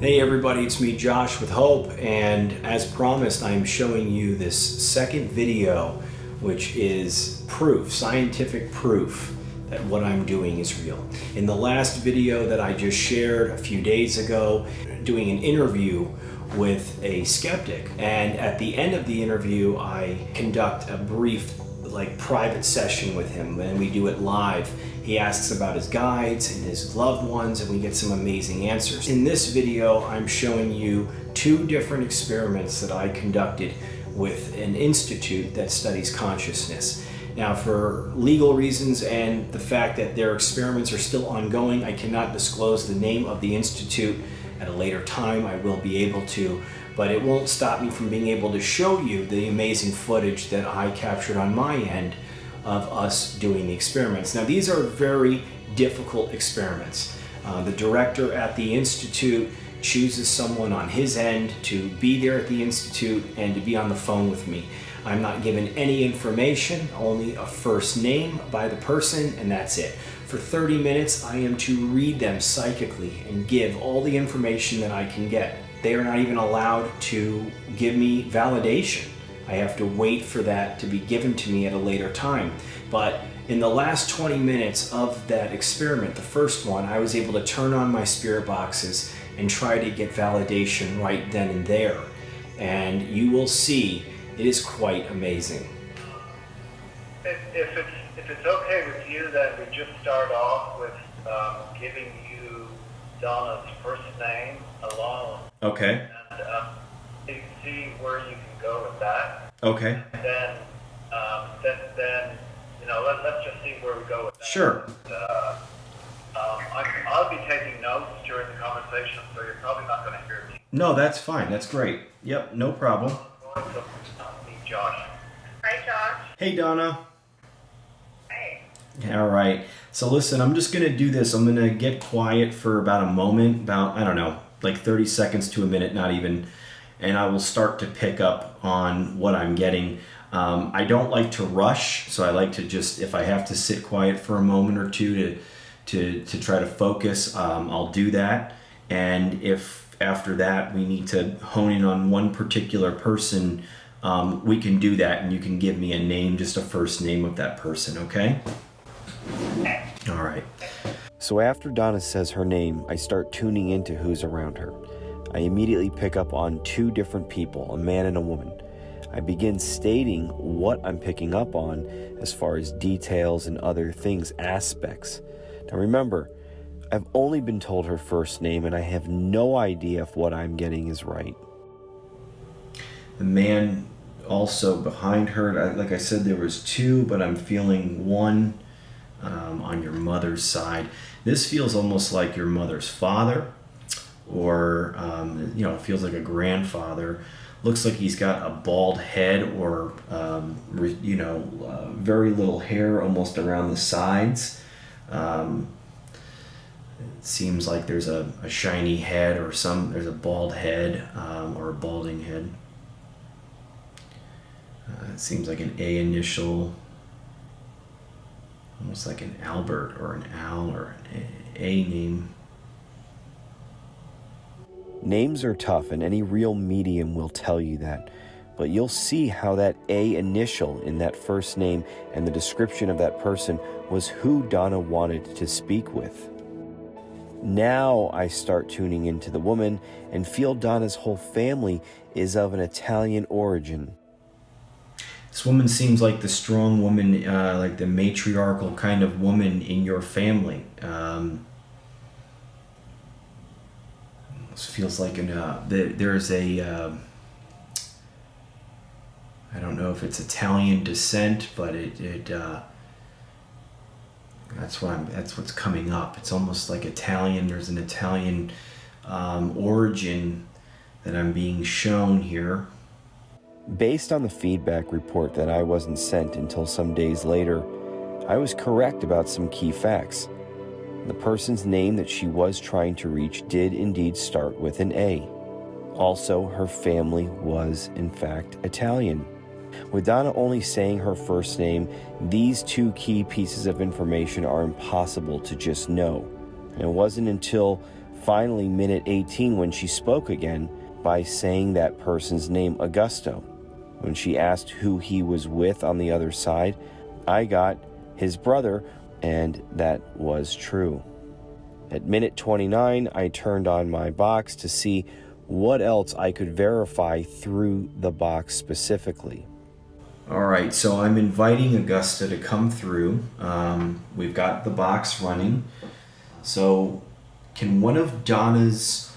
Hey everybody, it's me Josh with Hope, and as promised I'm showing you this second video which is proof, scientific proof that what I'm doing is real. In the last video that I just shared a few days ago, doing an interview with a skeptic, and at the end of the interview I conduct a brief private session with him, and we do it live. He asks about his guides and his loved ones, and we get some amazing answers. In this video, I'm showing you two different experiments that I conducted with an institute that studies consciousness. Now, for legal reasons and the fact that their experiments are still ongoing, I cannot disclose the name of the institute. At a later time, I will be able to, but it won't stop me from being able to show you the amazing footage that I captured on my end of us doing the experiments. Now, these are very difficult experiments. The director at the institute chooses someone on his end to be there at the institute and to be on the phone with me. I'm not given any information, only a first name by the person, and that's it. For 30 minutes, I am to read them psychically and give all the information that I can get. They are not even allowed to give me validation. I have to wait for that to be given to me at a later time. But in the last 20 minutes of that experiment, the first one, I was able to turn on my spirit boxes and try to get validation right then and there. And you will see, it is quite amazing. If it's okay with you, then we just start off with giving you Donna's first name alone. Okay. And see where you can go with that. Okay. And then let's just see where we go with that. Sure. I'll be taking notes during the conversation, so you're probably not going to hear me. No, that's fine. That's great. Yep, no problem. Meet Josh. Hi, Josh. Hey, Donna. Hey. All right. So listen, I'm just going to do this. I'm going to get quiet for about a moment, about, I don't know, like 30 seconds to a minute, not even, and I will start to pick up on what I'm getting. I don't like to rush, so I like to just, if I have to sit quiet for a moment or two to try to focus, I'll do that. And if after that we need to hone in on one particular person, we can do that, and you can give me a name, just a first name of that person, okay? All right. So after Donna says her name, I start tuning into who's around her. I immediately pick up on two different people, a man and a woman. I begin stating what I'm picking up on as far as details and other things, aspects. Now remember, I've only been told her first name, and I have no idea if what I'm getting is right. The man also behind her, like I said, there was two, but I'm feeling one on your mother's side. This feels almost like your mother's father, or it feels like a grandfather. Looks like he's got a bald head, or very little hair almost around the sides. It seems like there's a shiny head, or there's a bald head, or a balding head. It seems like an A initial, almost like an Albert or an Al or an A name. Names are tough, and any real medium will tell you that. But you'll see how that A initial in that first name and the description of that person was who Donna wanted to speak with. Now I start tuning into the woman and feel Donna's whole family is of an Italian origin. This woman seems like the strong woman, like the matriarchal kind of woman in your family. This feels like there's a, I don't know if it's Italian descent, but that's what's coming up. It's almost like Italian. There's an Italian origin that I'm being shown here. Based on the feedback report that I wasn't sent until some days later, I was correct about some key facts. The person's name that she was trying to reach did indeed start with an A. Also, her family was, in fact, Italian. With Donna only saying her first name, these two key pieces of information are impossible to just know. And it wasn't until finally minute 18 when she spoke again by saying that person's name, Augusto. When she asked who he was with on the other side, I got his brother, and that was true. At minute 29, I turned on my box to see what else I could verify through the box specifically. All right, so I'm inviting Augusta to come through. We've got the box running. So can one of Donna's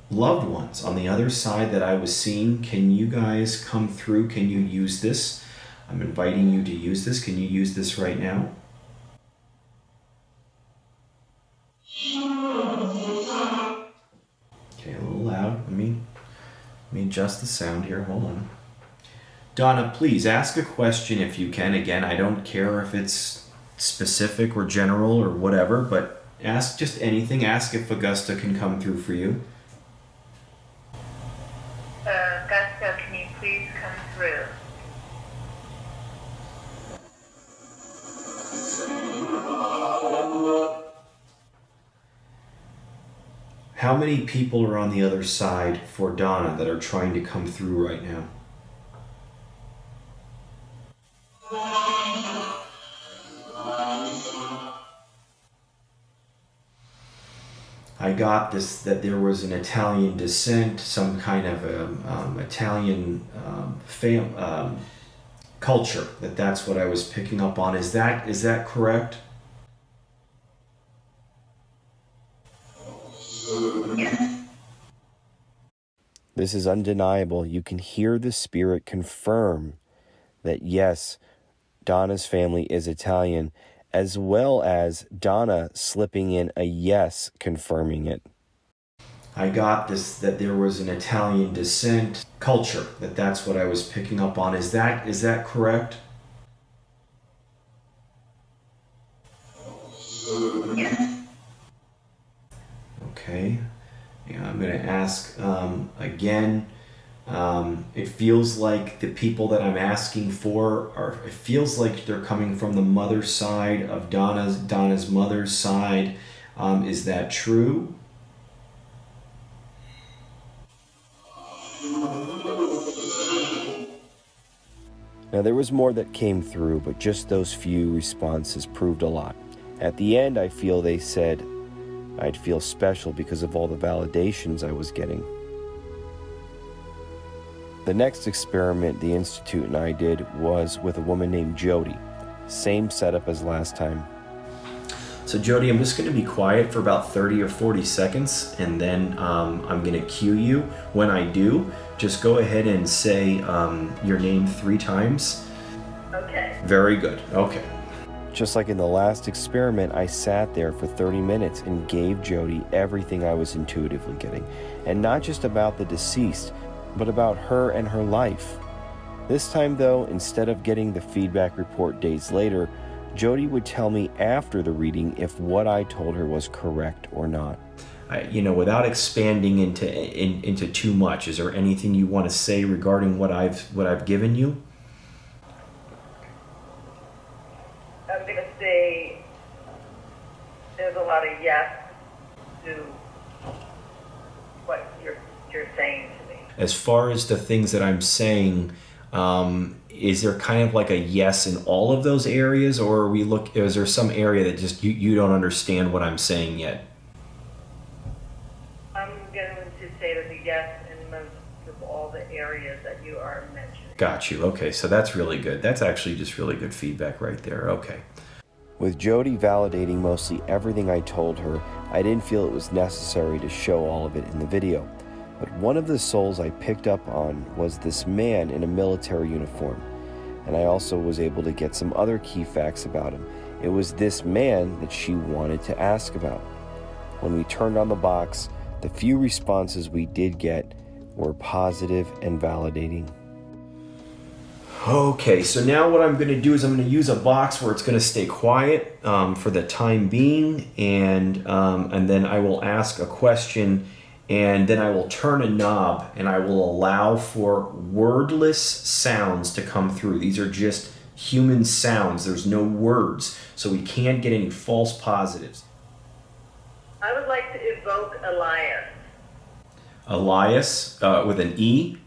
loved ones on the other side that I was seeing, can you guys come through? Can you use this? I'm inviting you to use this. Can you use this right now? Okay, a little loud. Let me adjust the sound here. Hold on. Donna, please ask a question if you can. Again, I don't care if it's specific or general or whatever, but ask just anything. Ask if Augusta can come through for you. Augusta, can you please come through? How many people are on the other side for Donna that are trying to come through right now? I got this, that there was an Italian descent, some kind of Italian culture, that's what I was picking up on. Is that correct? This is undeniable. You can hear the spirit confirm that yes, Donna's family is Italian, as well as Donna slipping in a yes, confirming it. I got this, that there was an Italian descent culture, that's what I was picking up on. Is that correct? Okay. Yeah, I'm going to ask again. It feels like the people that I'm asking for it feels like they're coming from the mother's side of Donna's mother's side. Is that true? Now, there was more that came through, but just those few responses proved a lot. At the end, I feel they said I'd feel special because of all the validations I was getting. The next experiment the Institute and I did was with a woman named Jody. Same setup as last time. So Jody, I'm just going to be quiet for about 30 or 40 seconds, and then I'm going to cue you. When I do, just go ahead and say your name 3 times. Okay. Very good. Okay. Just like in the last experiment, I sat there for 30 minutes and gave Jody everything I was intuitively getting. And not just about the deceased, but about her and her life. This time though, instead of getting the feedback report days later, Jody would tell me after the reading if what I told her was correct or not. Without expanding into too much, is there anything you want to say regarding what I've given you? I'm going to say there's a lot of yes to what you're saying to me. As far as the things that I'm saying, is there kind of like a yes in all of those areas, or is there some area that just you don't understand what I'm saying yet? I'm going to say there's a yes in most of all the areas that you are mentioning. Got you. Okay, so that's really good. That's actually just really good feedback right there. Okay. With Jody validating mostly everything I told her, I didn't feel it was necessary to show all of it in the video. But one of the souls I picked up on was this man in a military uniform, and I also was able to get some other key facts about him. It was this man that she wanted to ask about. When we turned on the box, the few responses we did get were positive and validating. Okay, so now what I'm going to do is I'm going to use a box where it's going to stay quiet for the time being, and then I will ask a question, and then I will turn a knob and I will allow for wordless sounds to come through. These are just human sounds. There's no words, so we can't get any false positives. I would like to evoke Elias. Elias, with an E?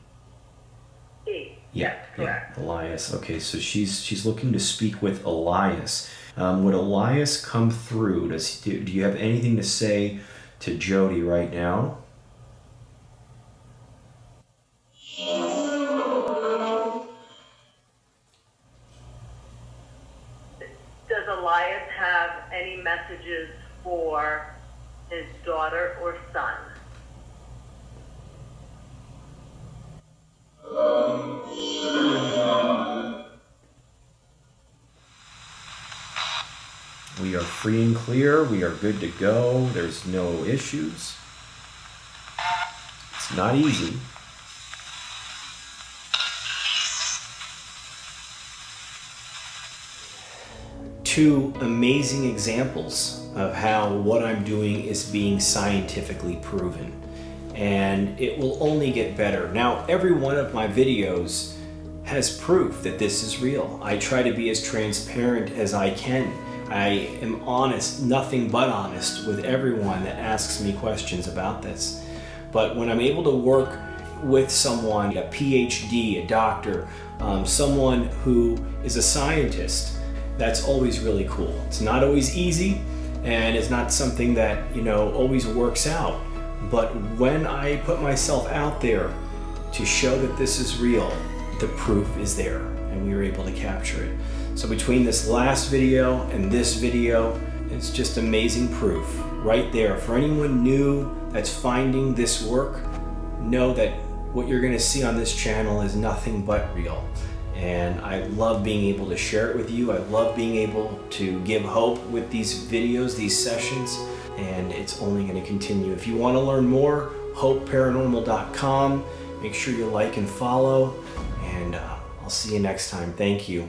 E. Yeah, Yes, correct. yeah, Elias. Okay, so she's looking to speak with Elias. Would Elias come through? Do you have anything to say to Jody right now? Does Elias have any messages for his daughter or son? We are free and clear. We are good to go. There's no issues. It's not easy. Two amazing examples of how what I'm doing is being scientifically proven. And it will only get better. Now, every one of my videos has proof that this is real. I try to be as transparent as I can. I am honest, nothing but honest, with everyone that asks me questions about this. But when I'm able to work with someone, a PhD, a doctor, someone who is a scientist, that's always really cool. It's not always easy, and it's not something that, always works out. But when I put myself out there to show that this is real, the proof is there, and we were able to capture it. So between this last video and this video, it's just amazing proof right there. For anyone new that's finding this work, know that what you're gonna see on this channel is nothing but real. And I love being able to share it with you. I love being able to give hope with these videos, these sessions, and it's only gonna continue. If you wanna learn more, hopeparanormal.com. Make sure you like and follow, and I'll see you next time. Thank you.